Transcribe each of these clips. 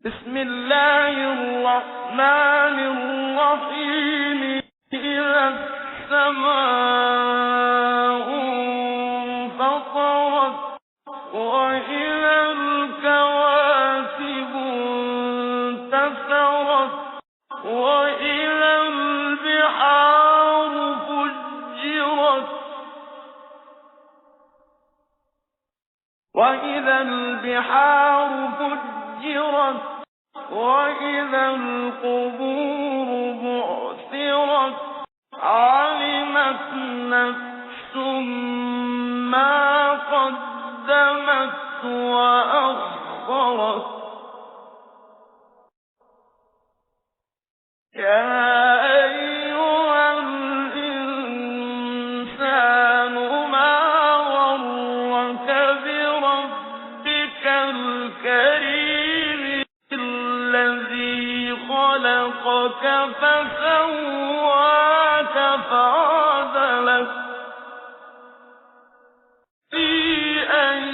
بسم الله الرحمن الرحيم. إذا السماء انفطرت وإذا الكواكب انتثرت وإذا البحار فجرت وإذا القبور بعثرت علمت نفس ما قدمت وأخرت. يا أيها الإنسان ما غرك بربك الكريم الذي خلقك فسواك فعدلك في أي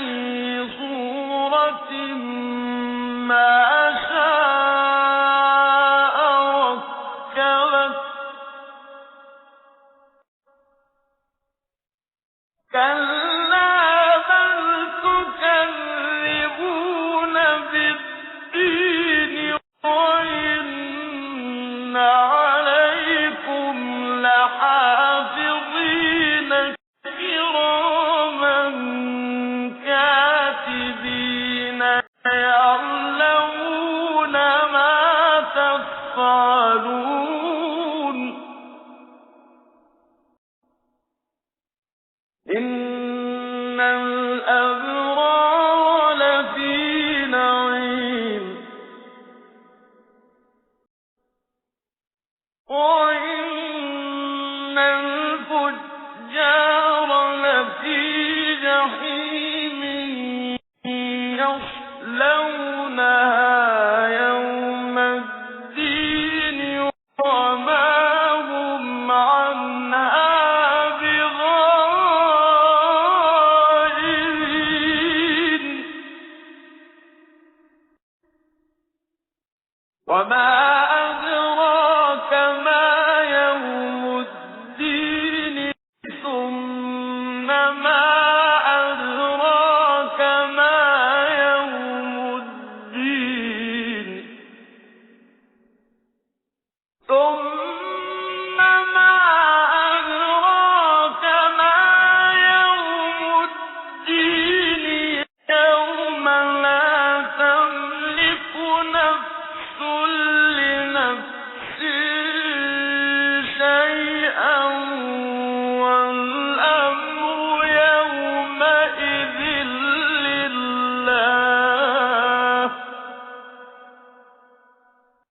صورة ما شاء ركبك. كلا بل تكذبون بالدين وإن عليكم لحافظين كراما كاتبين يعلمون ما تفعلون. إن الأبرار لفي نعيم وإن الفجار لفي جحيم يصلونها يوم الدين وما هم عنها بغائبين. وما أدراك ما يوم الدين ثم ما أدراك ما يوم الدين ثم ما أدراك ما يوم الدين يوم لا تملك نفس